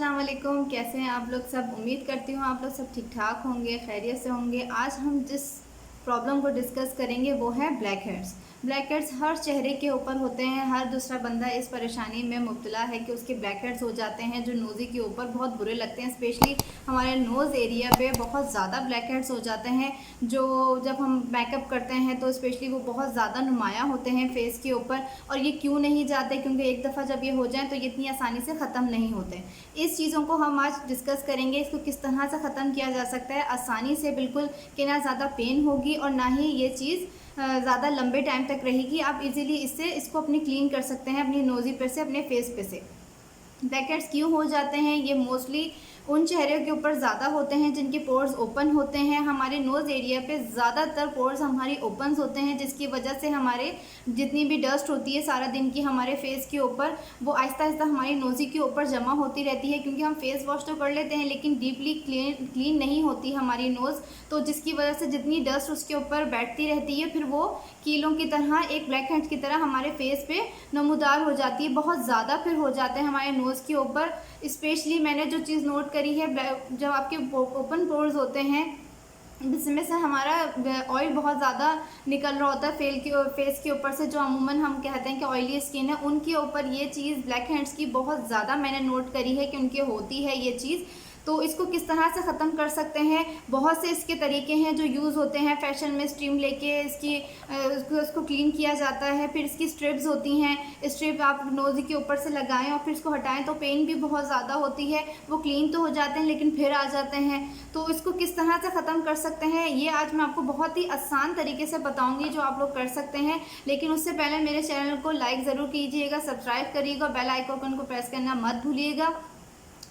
अस्सलाम वालेकुम। कैसे हैं आप लोग सब। उम्मीद करती हूँ आप लोग सब ठीक ठाक होंगे, खैरियत से होंगे। आज हम जिस प्रॉब्लम को डिस्कस करेंगे वो है ब्लैक हेड्स। ब्लैक हेड्स हर चेहरे के ऊपर होते हैं। हर दूसरा बंदा इस परेशानी में मुब्तला है कि उसके ब्लैक हेड्स हो जाते हैं जो नोज़ी के ऊपर बहुत बुरे लगते हैं। स्पेशली हमारे नोज़ एरिया पे बहुत ज़्यादा ब्लैक हेड्स हो जाते हैं जो जब हम मेकअप करते हैं तो स्पेशली वो बहुत ज़्यादा नुमायाँ होते हैं फेस के ऊपर। और ये क्यों नहीं जाते, क्योंकि एक दफ़ा जब ये हो जाए तो ये इतनी आसानी से ख़त्म नहीं होते। इस चीज़ों को हम आज डिस्कस करेंगे, इसको किस तरह से ख़त्म किया जा सकता है आसानी से, बिल्कुल कि ना ज़्यादा पेन होगी और ना ही ये चीज़ ज़्यादा लंबे टाइम तक रहेगी। आप इजीली इसको अपनी क्लीन कर सकते हैं अपनी नोज़ी पे से, अपने फेस पे से। ब्लैक हेड्स क्यों हो जाते हैं? ये मोस्टली उन चेहरों के ऊपर ज़्यादा होते हैं जिनके पोर्स ओपन होते हैं। हमारे नोज़ एरिया पे ज़्यादातर पोर्स हमारी ओपन होते हैं, जिसकी वजह से हमारे जितनी भी डस्ट होती है सारा दिन की हमारे फेस के ऊपर, वो आहिस्ता आहिस्ता हमारी नोज़ी के ऊपर जमा होती रहती है। क्योंकि हम फेस वॉश तो कर लेते हैं लेकिन डीपली क्लीन नहीं होती हमारी नोज़, तो जिसकी वजह से जितनी डस्ट उसके ऊपर बैठती रहती है फिर वो कीलों की तरह, एक ब्लैक हेड्स की तरह हमारे फेस पे नमूदार हो जाती है। बहुत ज़्यादा फिर हो जाते हैं हमारे नोज़ के ऊपर। स्पेशली मैंने जो चीज़ नोट करी है, जब आपके ओपन पोर्स होते हैं जिसमें से हमारा ऑयल बहुत ज़्यादा निकल रहा होता है फेस के ऊपर से, जो अमूमन हम कहते हैं कि ऑयली स्किन है, उनके ऊपर ये चीज़ ब्लैक हेड्स की बहुत ज़्यादा मैंने नोट करी है कि उनके होती है ये चीज़। तो इसको किस तरह से ख़त्म कर सकते हैं? बहुत से इसके तरीके हैं जो यूज़ होते हैं। फैशन में स्टीम लेके उसको क्लीन किया जाता है। फिर इसकी स्ट्रिप्स होती हैं, स्ट्रिप आप नोज़ के ऊपर से लगाएं और फिर इसको हटाएं तो पेन भी बहुत ज़्यादा होती है। वो क्लीन तो हो जाते हैं लेकिन फिर आ जाते हैं। तो इसको किस तरह से ख़त्म कर सकते हैं ये आज मैं आपको बहुत ही आसान तरीके से बताऊँगी जो आप लोग कर सकते हैं। लेकिन उससे पहले मेरे चैनल को लाइक ज़रूर कीजिएगा, सब्सक्राइब करिएगा, बेल आइकन को प्रेस करना मत भूलिएगा।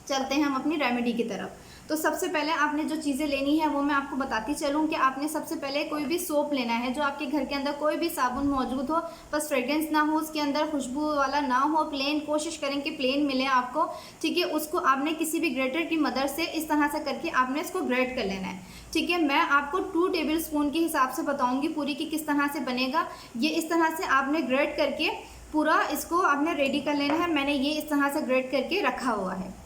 चलते हैं हम अपनी रेमेडी की तरफ। तो सबसे पहले आपने जो चीज़ें लेनी है वो मैं आपको बताती चलूँ कि आपने सबसे पहले कोई भी सोप लेना है, जो आपके घर के अंदर कोई भी साबुन मौजूद हो, बस फ्रेग्रेंस ना हो, उसके अंदर खुशबू वाला ना हो, प्लेन, कोशिश करें कि प्लेन मिले आपको। ठीक है, उसको आपने किसी भी ग्रेटर की मदद से इस तरह से करके आपने इसको ग्रेट कर लेना है। ठीक है, मैं आपको 2 टेबल स्पून के हिसाब से बताऊँगी पूरी कि किस तरह से बनेगा। ये इस तरह से आपने ग्रेट करके पूरा इसको आपने रेडी कर लेना है। मैंने ये इस तरह से ग्रेट करके रखा हुआ है।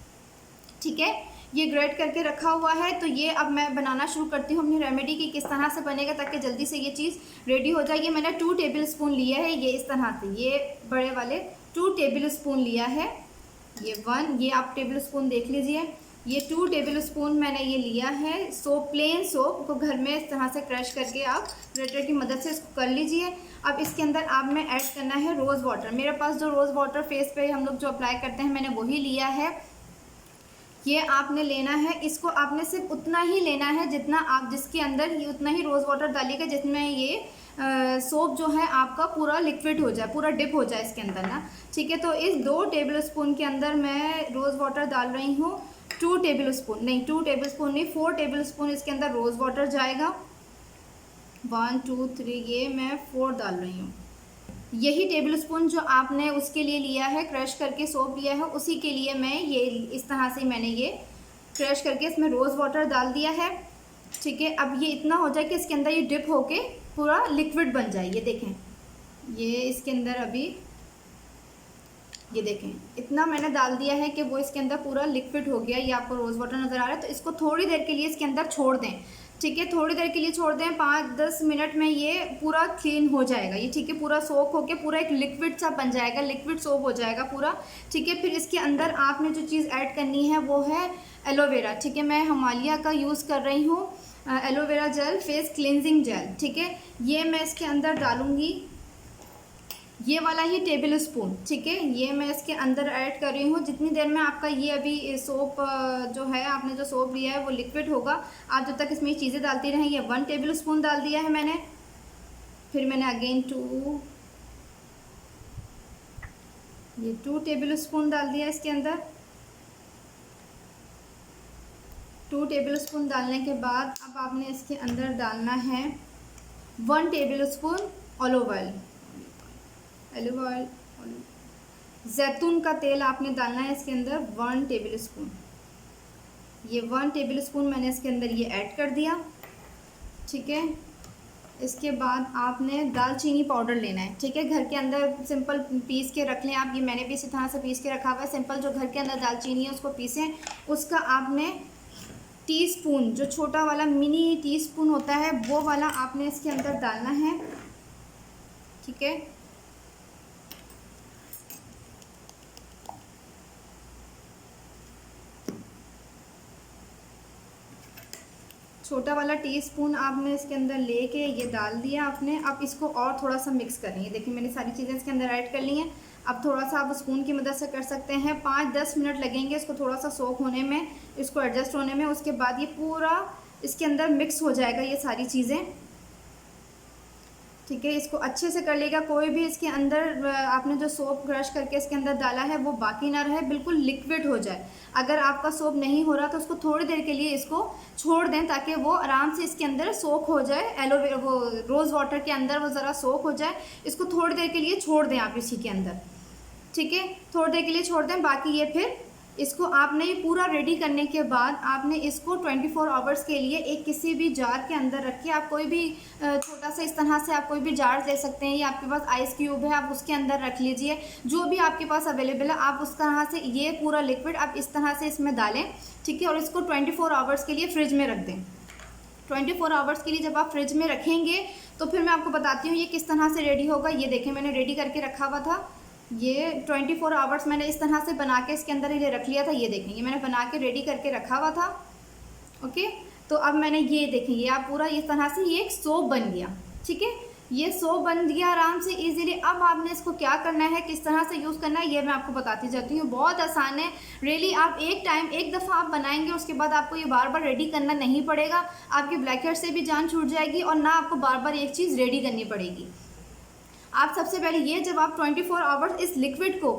ठीक है, ये ग्रेट करके रखा हुआ है। तो ये अब मैं बनाना शुरू करती हूँ अपनी रेमेडी की किस तरह से बनेगा ताकि जल्दी से ये चीज़ रेडी हो जाए। ये मैंने 2 टेबल स्पून लिया है, ये इस तरह से, ये बड़े वाले 2 टेबल स्पून लिया है। ये 1, ये आप टेबल स्पून देख लीजिए। ये 2 टेबल स्पून मैंने ये लिया है सोप, प्लेन सोप को घर में इस तरह से क्रश करके आप ग्रेटर की मदद से इसको कर लीजिए। अब इसके अंदर आप में ऐड करना है रोज़ वाटर। मेरे पास जो रोज़ वाटर फेस पे हम लोग जो अप्लाई करते हैं मैंने वही लिया है। ये आपने लेना है, इसको आपने सिर्फ उतना ही लेना है जितना आप, जिसके अंदर ही उतना ही रोज़ वाटर डालिएगा जिसमें ये सोप जो है आपका पूरा लिक्विड हो जाए, पूरा डिप हो जाए इसके अंदर ना। ठीक है, तो इस 2 टेबल स्पून के अंदर मैं रोज़ वाटर डाल रही हूँ। 2 टेबल स्पून नहीं, 2 टेबल स्पून नहीं, 4 टेबल स्पून इसके अंदर रोज़ वाटर जाएगा। 1 2 3, ये मैं 4 डाल रही हूँ। यही टेबल स्पून जो आपने उसके लिए लिया है, क्रश करके सोप लिया है, उसी के लिए मैं ये इस तरह से मैंने ये क्रश करके इसमें रोज़ वाटर डाल दिया है। ठीक है, अब ये इतना हो जाए कि इसके अंदर ये डिप होके पूरा लिक्विड बन जाए। ये देखें, ये इसके अंदर अभी ये देखें इतना मैंने डाल दिया है कि वो इसके अंदर पूरा लिक्विड हो गया। ये आपको रोज़ वाटर नज़र आ रहा है। तो इसको थोड़ी देर के लिए इसके अंदर छोड़ दें। ठीक है, थोड़ी देर के लिए छोड़ दें, 5-10 मिनट में ये पूरा क्लीन हो जाएगा ये। ठीक है, पूरा सोप होके पूरा एक लिक्विड सा बन जाएगा, लिक्विड सोप हो जाएगा पूरा। ठीक है, फिर इसके अंदर आपने जो चीज़ ऐड करनी है वो है एलोवेरा। ठीक है, मैं हिमालय का यूज़ कर रही हूँ aloe vera gel, face cleansing jail. ठीक है, ये मैं इसके अंदर डालूँगी, ये वाला ही टेबल स्पून। ठीक है, ये मैं इसके अंदर ऐड कर रही हूँ। जितनी देर में आपका ये अभी सोप जो है, आपने जो सोप लिया है वो लिक्विड होगा, आप जब तक इसमें चीज़ें डालती रहें। ये 1 टेबल स्पून डाल दिया है मैंने, फिर मैंने अगेन 2 टेबल स्पून डाल दिया इसके अंदर। 2 टेबल स्पून डालने के बाद अब आपने इसके अंदर डालना है 1 टेबल स्पून ऑलिव ऑयल। जैतून का तेल आपने डालना है इसके अंदर 1 टेबल स्पून। ये 1 टेबल स्पून मैंने इसके अंदर ये ऐड कर दिया। ठीक है, इसके बाद आपने दालचीनी पाउडर लेना है, ठीक है। घर के अंदर सिंपल पीस के रख लें आप, ये मैंने भी इसी तरह से पीस के रखा हुआ है। सिंपल जो घर के अंदर दालचीनी है उसको पीसें। उसका आपने टीस्पून, जो छोटा वाला मिनी टीस्पून होता है वो वाला आपने इसके अंदर डालना है, ठीक है। छोटा वाला टीस्पून आपने इसके अंदर लेके ये डाल दिया आपने। अब इसको और थोड़ा सा मिक्स करेंगे। देखिए मैंने सारी चीज़ें इसके अंदर ऐड कर ली हैं। अब थोड़ा सा आप स्पून की मदद से कर सकते हैं। 5-10 मिनट लगेंगे इसको थोड़ा सा सोक होने में, इसको एडजस्ट होने में। उसके बाद ये पूरा इसके अंदर मिक्स हो जाएगा ये सारी चीज़ें, ठीक है। इसको अच्छे से कर लेगा। कोई भी इसके अंदर आपने जो सोप क्रश करके इसके अंदर डाला है वो बाकी ना रहे, बिल्कुल लिक्विड हो जाए। अगर आपका सोप नहीं हो रहा तो उसको थोड़ी देर के लिए इसको छोड़ दें ताकि वो आराम से इसके अंदर सोक हो जाए। एलोवेरा वो रोज़ वाटर के अंदर वो ज़रा सोक हो जाए। इसको थोड़ी देर के लिए छोड़ दें आप इसी के अंदर, ठीक है। थोड़ी देर के लिए छोड़ दें। बाकी ये फिर इसको आपने ये पूरा रेडी करने के बाद आपने इसको 24 आवर्स के लिए एक किसी भी जार के अंदर रख के, आप कोई भी छोटा सा इस तरह से आप कोई भी जार ले सकते हैं, या आपके पास आइस क्यूब है आप उसके अंदर रख लीजिए। जो भी आपके पास अवेलेबल है आप उस तरह से ये पूरा लिक्विड आप इस तरह से इसमें डालें, ठीक है। और इसको 24 आवर्स के लिए फ्रिज में रख दें। 24 आवर्स के लिए जब आप फ्रिज में रखेंगे तो फिर मैं आपको बताती हूँ ये किस तरह से रेडी होगा। ये देखें मैंने रेडी करके रखा हुआ था। ये 24 आवर्स मैंने इस तरह से बना के इसके अंदर ये रख लिया था। ये देखेंगे मैंने बना के रेडी करके रखा हुआ था, ओके। तो अब मैंने ये देखेंगे आप पूरा इस तरह से ये एक सोप बन गया, ठीक है। ये सोप बन गया आराम से इजीली। अब आपने इसको क्या करना है, किस तरह से यूज़ करना है, ये मैं आपको बताती जाती हूँ। बहुत आसान है रियली। आप एक दफ़ा आप बनाएंगे उसके बाद आपको ये बार बार रेडी करना नहीं पड़ेगा। आपके ब्लैक हेड से भी जान छूट जाएगी और ना आपको बार बार एक चीज़ रेडी करनी पड़ेगी। आप सबसे पहले ये जब आप 24 आवर्स इस लिक्विड को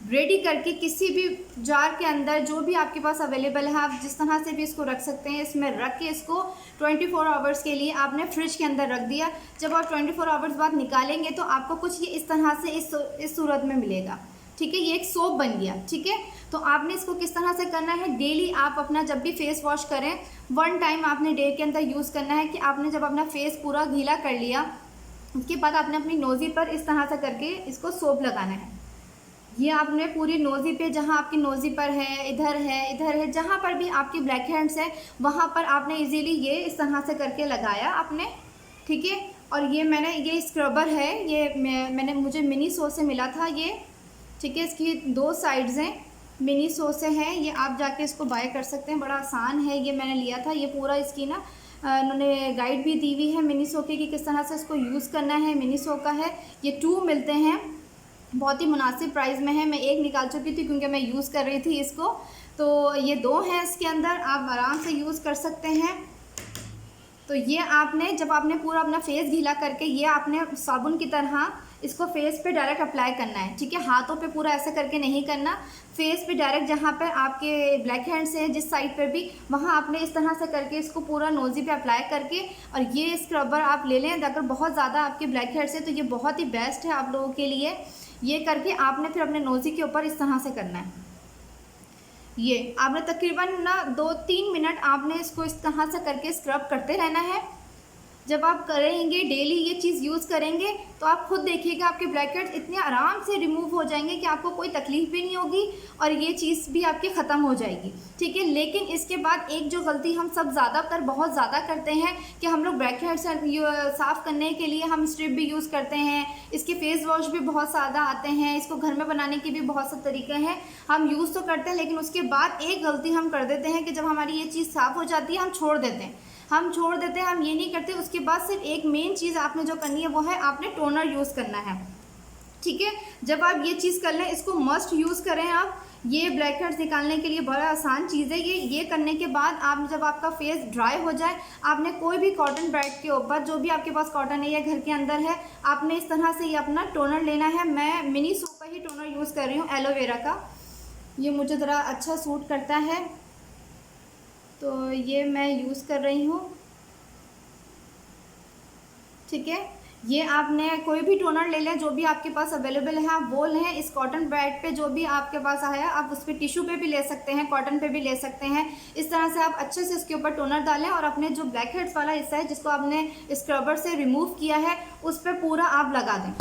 रेडी करके किसी भी जार के अंदर जो भी आपके पास अवेलेबल है आप जिस तरह से भी इसको रख सकते हैं, इसमें रख के इसको 24 आवर्स के लिए आपने फ्रिज के अंदर रख दिया। जब आप 24 आवर्स बाद निकालेंगे तो आपको कुछ ये इस तरह से इस सूरत में मिलेगा, ठीक है। ये एक सोप बन गया, ठीक है। तो आपने इसको किस तरह से करना है, डेली आप अपना जब भी फेस वॉश करें 1 टाइम आपने डे के अंदर यूज़ करना है। कि आपने जब अपना फेस पूरा गीला कर लिया उसके बाद आपने अपनी नोज़ी पर इस तरह से करके इसको सोप लगाना है। ये आपने पूरी नोज़ी पे, जहाँ आपकी नोज़ी पर है, इधर है, जहाँ पर भी आपकी ब्लैक हेड्स है वहाँ पर आपने इजीली ये इस तरह से करके लगाया आपने, ठीक है। और ये मैंने ये स्क्रबर है, ये मैंने मुझे मिनीसो से मिला था ये, ठीक है। इसकी 2 साइड्स हैं, मिनीसो से है ये, आप जाके इसको बाय कर सकते हैं। बड़ा आसान है, ये मैंने लिया था। ये पूरा इसकी ना उन्होंने गाइड भी दी हुई है मिनीसो की कि किस तरह से इसको यूज़ करना है। मिनीसो का है ये, 2 मिलते हैं, बहुत ही मुनासिब प्राइस में है। मैं एक निकाल चुकी थी क्योंकि मैं यूज़ कर रही थी इसको, तो ये 2 हैं इसके अंदर, आप आराम से यूज़ कर सकते हैं। तो ये आपने जब आपने पूरा अपना फेस गीला करके ये आपने साबुन की तरह इसको फेस पे डायरेक्ट अप्लाई करना है, ठीक है। हाथों पे पूरा ऐसे करके नहीं करना, फेस पे डायरेक्ट जहाँ पे आपके ब्लैक हेड्स हैं जिस साइड पे भी वहाँ आपने इस तरह से करके इसको पूरा नोज़ी पे अप्लाई करके, और ये स्क्रबर आप ले लें। अगर बहुत ज़्यादा आपके ब्लैक हेड्स है तो ये बहुत ही बेस्ट है आप लोगों के लिए। ये करके आपने फिर अपने नोज़ी के ऊपर इस तरह से करना है। ये आपने तकरीबन ना 2-3 मिनट आपने इसको इस तरह से करके स्क्रब करते रहना है। जब आप करेंगे डेली ये चीज़ यूज़ करेंगे तो आप खुद देखिएगा आपके ब्लैक हेड्स इतने आराम से रिमूव हो जाएंगे कि आपको कोई तकलीफ़ भी नहीं होगी और ये चीज़ भी आपकी ख़त्म हो जाएगी, ठीक है। लेकिन इसके बाद एक जो गलती हम सब ज़्यादातर बहुत ज़्यादा करते हैं कि हम लोग ब्लैक हेड्स साफ़ करने के लिए हम स्ट्रिप भी यूज़ करते हैं, इसके फेस वॉश भी बहुत ज़्यादा आते हैं, इसको घर में बनाने के भी बहुत से तरीके हैं, हम यूज़ तो करते हैं। लेकिन उसके बाद एक गलती हम कर देते हैं कि जब हमारी ये चीज़ साफ़ हो जाती है हम छोड़ देते हैं, हम ये नहीं करते। उसके बाद सिर्फ एक मेन चीज़ आपने जो करनी है वो है आपने टोनर यूज़ करना है, ठीक है। जब आप ये चीज़ कर लें, इसको मस्ट यूज़ करें आप। ये ब्लैक हेड्स निकालने के लिए बड़ा आसान चीज़ है ये करने के बाद आप जब आपका फेस ड्राई हो जाए, आपने कोई भी कॉटन पैड के ऊपर, जो भी आपके पास कॉटन है या घर के अंदर है, आपने इस तरह से ये अपना टोनर लेना है। मैं मिनीसो का ही टोनर यूज़ कर रही हूँ, एलोवेरा का। ये मुझे ज़रा अच्छा सूट करता है तो ये मैं यूज़ कर रही हूँ, ठीक है। ये आपने कोई भी टोनर ले लें, जो भी आपके पास अवेलेबल है आप वो लें। इस कॉटन पैड पे जो भी आपके पास आया आप उस पर टिश्यू पे भी ले सकते हैं, कॉटन पे भी ले सकते हैं। इस तरह से आप अच्छे से इसके ऊपर टोनर डालें और अपने जो ब्लैक हेड्स वाला हिस्सा है जिसको आपने स्क्रबर से रिमूव किया है उस पर पूरा आप लगा दें।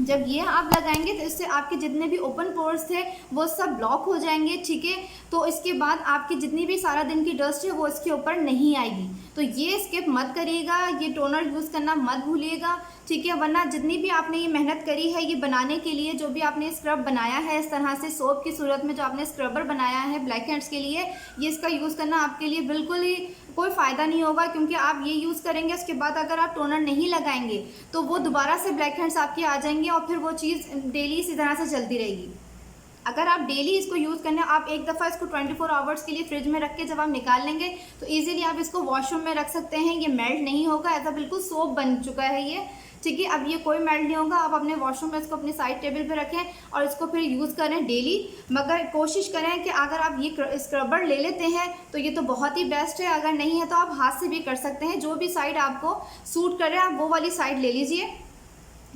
जब ये आप लगाएंगे तो इससे आपके जितने भी ओपन पोर्स थे वो सब ब्लॉक हो जाएंगे, ठीक है। तो इसके बाद आपकी जितनी भी सारा दिन की डस्ट है वो इसके ऊपर नहीं आएगी। तो ये स्किप मत करिएगा, ये टोनर यूज़ करना मत भूलिएगा, ठीक है। वरना जितनी भी आपने ये मेहनत करी है ये बनाने के लिए, जो भी आपने स्क्रब बनाया है इस तरह से सोप की सूरत में, जो आपने स्क्रबर बनाया है ब्लैक हेड्स के लिए, ये इसका यूज़ करना आपके लिए बिल्कुल ही कोई फ़ायदा नहीं होगा। क्योंकि आप ये यूज़ करेंगे उसके बाद अगर आप टोनर नहीं लगाएंगे तो वो दोबारा से ब्लैक हेड्स आपके आ जाएंगे और फिर वो चीज़ डेली इसी तरह से चलती रहेगी। अगर आप डेली इसको यूज़ करने, आप एक दफ़ा इसको 24 आवर्स के लिए फ्रिज में रख के जब आप निकाल लेंगे तो इजीली आप इसको वॉशरूम में रख सकते हैं। ये मेल्ट नहीं होगा, ऐसा बिल्कुल सोप बन चुका है ये, ठीक है। अब ये कोई मेल्ट नहीं होगा। आप अपने वॉशरूम में इसको अपनी साइड टेबल पे रखें और इसको फिर यूज़ करें डेली। मगर कोशिश करें कि अगर आप ये स्क्रबर ले लेते हैं तो ये तो बहुत ही बेस्ट है, अगर नहीं है तो आप हाथ से भी कर सकते हैं। जो भी साइड आपको सूट करे आप वो वाली साइड ले लीजिए,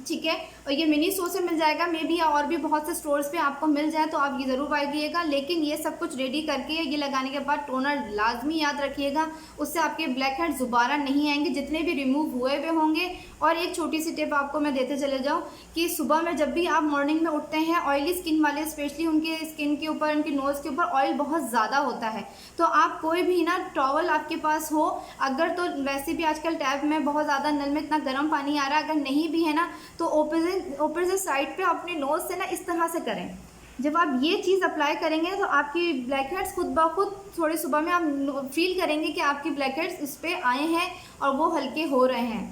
ठीक है। और ये मिनी स्टोर से मिल जाएगा, मे बी, या और भी बहुत से स्टोर्स पे आपको मिल जाए तो आप ये ज़रूर बाय कीजिएगा। लेकिन ये सब कुछ रेडी करके ये लगाने के बाद टोनर लाजमी याद रखिएगा, उससे आपके ब्लैक हेड्स दोबारा नहीं आएंगे जितने भी रिमूव हुए होंगे। और एक छोटी सी टिप आपको मैं देते चले जाऊँ कि सुबह में जब भी आप मॉर्निंग में उठते हैं, ऑयली स्किन वाले स्पेशली उनके स्किन के ऊपर, उनकी नोज़ के ऊपर ऑयल बहुत ज़्यादा होता है, तो आप कोई भी ना टॉवल आपके पास हो, अगर तो वैसे भी आजकल टैप में बहुत ज़्यादा नल में इतना गर्म पानी आ रहा है, अगर नहीं भी है ना तो ऑपोजिट साइड पे अपने नोज़ से ना इस तरह से करें। जब आप ये चीज़ अप्लाई करेंगे तो आपकी ब्लैक हेड्स खुद ब खुद थोड़े सुबह में आप फील करेंगे कि आपकी ब्लैक हेड्स इस पर आए हैं और वो हल्के हो रहे हैं,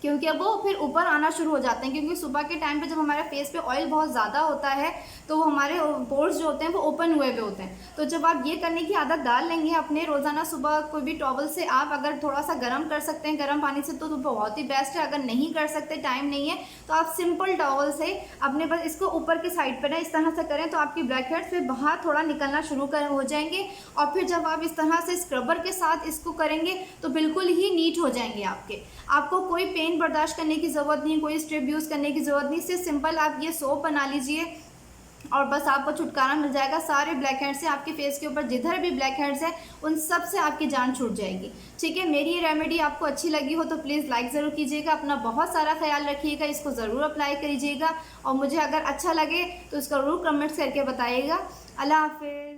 क्योंकि अब वो फिर ऊपर आना शुरू हो जाते हैं। क्योंकि सुबह के टाइम पे जब हमारे फेस पे ऑयल बहुत ज़्यादा होता है तो वो हमारे पोर्स जो होते हैं वो ओपन हुए हुए होते हैं। तो जब आप ये करने की आदत डाल लेंगे अपने रोज़ाना, सुबह कोई भी टॉवल से आप अगर थोड़ा सा गर्म कर सकते हैं गर्म पानी से तो बहुत ही बेस्ट है। अगर नहीं कर सकते, टाइम नहीं है, तो आप सिंपल टॉवल से अपने बस इसको ऊपर की साइड पर ना इस तरह से करें तो आपकी ब्लैक हेड्स फिर बाहर थोड़ा निकलना शुरू हो जाएंगे। और फिर जब आप इस तरह से स्क्रबर के साथ इसको करेंगे तो बिल्कुल ही नीट हो जाएंगे आपको कोई पेन बर्दाश्त करने की ज़रूरत नहीं, कोई स्ट्रिप यूज़ करने की ज़रूरत नहीं। सिर्फ सिंपल आप ये सोप बना लीजिए और बस आपको छुटकारा मिल जाएगा सारे ब्लैक हेड्स से। आपके फेस के ऊपर जिधर भी ब्लैक हेड्स है उन सब से आपकी जान छूट जाएगी, ठीक है। मेरी ये रेमेडी आपको अच्छी लगी हो तो प्लीज़ लाइक ज़रूर कीजिएगा, अपना बहुत सारा ख्याल रखिएगा, इसको ज़रूर अप्लाई करिएगा और मुझे अगर अच्छा लगे तो इसका ज़रूर कमेंट्स करके बताइएगा। अल्लाह हाफिज़।